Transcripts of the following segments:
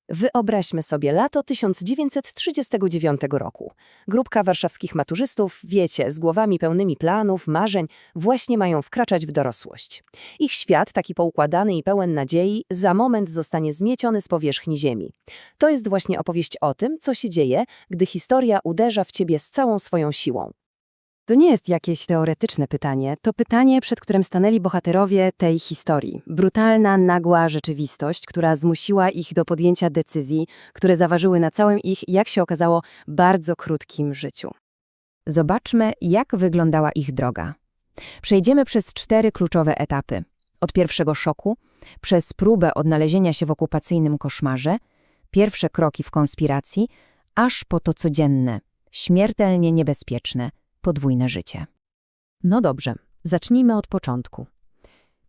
Wyobraźmy sobie lato 1939 roku. Grupka warszawskich maturzystów, wiecie, z głowami pełnymi planów, marzeń, właśnie mają wkraczać w dorosłość. Ich świat, taki poukładany i pełen nadziei, za moment zostanie zmieciony z powierzchni ziemi. To jest właśnie opowieść o tym, co się dzieje, gdy historia uderza w ciebie z całą swoją siłą. To nie jest jakieś teoretyczne pytanie, to pytanie, przed którym stanęli bohaterowie tej historii. Brutalna, nagła rzeczywistość, która zmusiła ich do podjęcia decyzji, które zaważyły na całym ich, jak się okazało, bardzo krótkim życiu. Zobaczmy, jak wyglądała ich droga. Przejdziemy przez 4 kluczowe etapy. Od pierwszego szoku, przez próbę odnalezienia się w okupacyjnym koszmarze, pierwsze kroki w konspiracji, aż po to codzienne, śmiertelnie niebezpieczne, podwójne życie. No dobrze, zacznijmy od początku.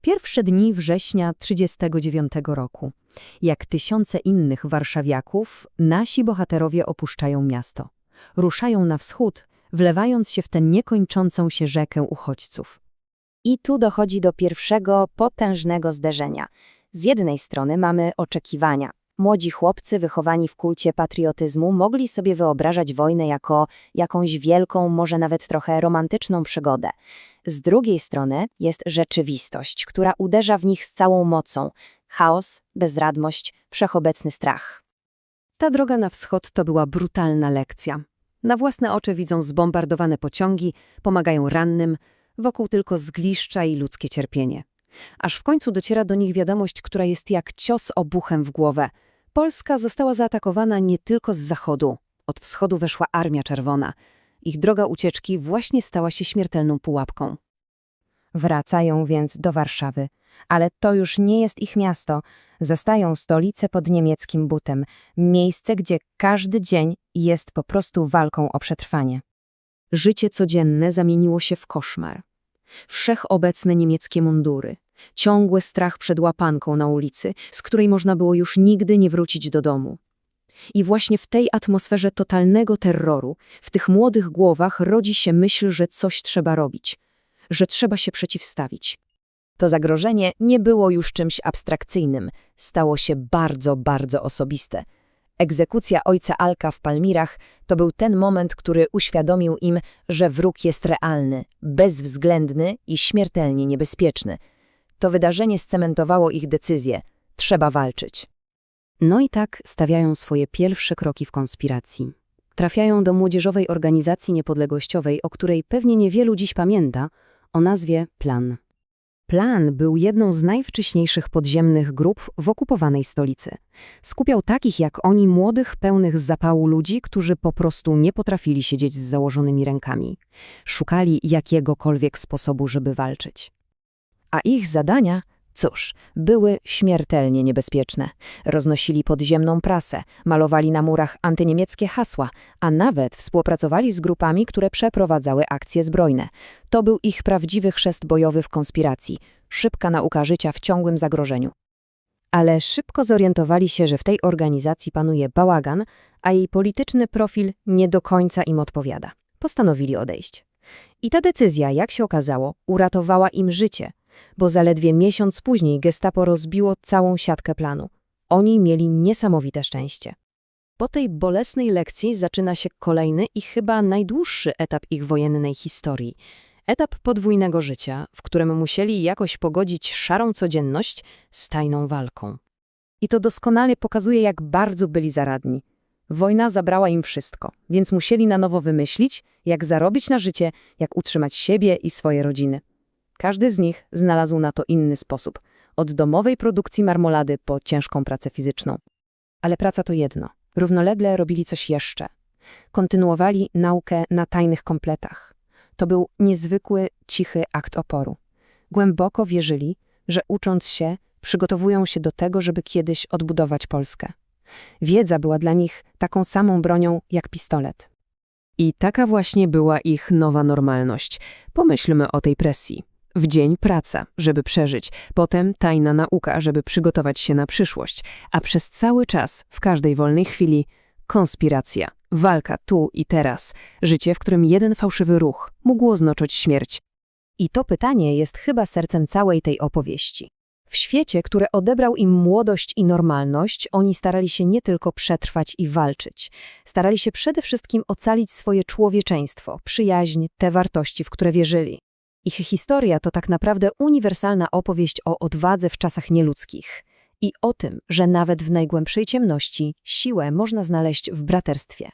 Pierwsze dni września 1939 roku. Jak tysiące innych warszawiaków, nasi bohaterowie opuszczają miasto. Ruszają na wschód, wlewając się w tę niekończącą się rzekę uchodźców. I tu dochodzi do pierwszego potężnego zderzenia. Z jednej strony mamy oczekiwania. Młodzi chłopcy wychowani w kulcie patriotyzmu mogli sobie wyobrażać wojnę jako jakąś wielką, może nawet trochę romantyczną przygodę. Z drugiej strony jest rzeczywistość, która uderza w nich z całą mocą. Chaos, bezradność, wszechobecny strach. Ta droga na wschód to była brutalna lekcja. Na własne oczy widzą zbombardowane pociągi, pomagają rannym, wokół tylko zgliszcza i ludzkie cierpienie. Aż w końcu dociera do nich wiadomość, która jest jak cios obuchem w głowę. Polska została zaatakowana nie tylko z zachodu. Od wschodu weszła Armia Czerwona. Ich droga ucieczki właśnie stała się śmiertelną pułapką. Wracają więc do Warszawy, ale to już nie jest ich miasto. Zastają stolicę pod niemieckim butem, miejsce, gdzie każdy dzień jest po prostu walką o przetrwanie. Życie codzienne zamieniło się w koszmar. Wszechobecne niemieckie mundury, ciągły strach przed łapanką na ulicy, z której można było już nigdy nie wrócić do domu. I właśnie w tej atmosferze totalnego terroru, w tych młodych głowach rodzi się myśl, że coś trzeba robić, że trzeba się przeciwstawić. To zagrożenie nie było już czymś abstrakcyjnym, stało się bardzo, bardzo osobiste. Egzekucja ojca Alka w Palmirach to był ten moment, który uświadomił im, że wróg jest realny, bezwzględny i śmiertelnie niebezpieczny. To wydarzenie scementowało ich decyzję. Trzeba walczyć. No i tak stawiają swoje pierwsze kroki w konspiracji. Trafiają do młodzieżowej organizacji niepodległościowej, o której pewnie niewielu dziś pamięta, o nazwie Plan. Plan był jedną z najwcześniejszych podziemnych grup w okupowanej stolicy. Skupiał takich jak oni młodych, pełnych zapału ludzi, którzy po prostu nie potrafili siedzieć z założonymi rękami. Szukali jakiegokolwiek sposobu, żeby walczyć. A ich zadania, cóż, były śmiertelnie niebezpieczne. Roznosili podziemną prasę, malowali na murach antyniemieckie hasła, a nawet współpracowali z grupami, które przeprowadzały akcje zbrojne. To był ich prawdziwy chrzest bojowy w konspiracji, szybka nauka życia w ciągłym zagrożeniu. Ale szybko zorientowali się, że w tej organizacji panuje bałagan, a jej polityczny profil nie do końca im odpowiada. Postanowili odejść. I ta decyzja, jak się okazało, uratowała im życie, bo zaledwie miesiąc później Gestapo rozbiło całą siatkę planu. Oni mieli niesamowite szczęście. Po tej bolesnej lekcji zaczyna się kolejny i chyba najdłuższy etap ich wojennej historii. Etap podwójnego życia, w którym musieli jakoś pogodzić szarą codzienność z tajną walką. I to doskonale pokazuje, jak bardzo byli zaradni. Wojna zabrała im wszystko, więc musieli na nowo wymyślić, jak zarobić na życie, jak utrzymać siebie i swoje rodziny. Każdy z nich znalazł na to inny sposób, od domowej produkcji marmolady po ciężką pracę fizyczną. Ale praca to jedno. Równolegle robili coś jeszcze. Kontynuowali naukę na tajnych kompletach. To był niezwykły, cichy akt oporu. Głęboko wierzyli, że ucząc się, przygotowują się do tego, żeby kiedyś odbudować Polskę. Wiedza była dla nich taką samą bronią jak pistolet. I taka właśnie była ich nowa normalność. Pomyślmy o tej presji. W dzień praca, żeby przeżyć, potem tajna nauka, żeby przygotować się na przyszłość, a przez cały czas, w każdej wolnej chwili, konspiracja, walka tu i teraz, życie, w którym jeden fałszywy ruch mógł oznaczać śmierć. I to pytanie jest chyba sercem całej tej opowieści. W świecie, który odebrał im młodość i normalność, oni starali się nie tylko przetrwać i walczyć. Starali się przede wszystkim ocalić swoje człowieczeństwo, przyjaźń, te wartości, w które wierzyli. Ich historia to tak naprawdę uniwersalna opowieść o odwadze w czasach nieludzkich i o tym, że nawet w najgłębszej ciemności siłę można znaleźć w braterstwie.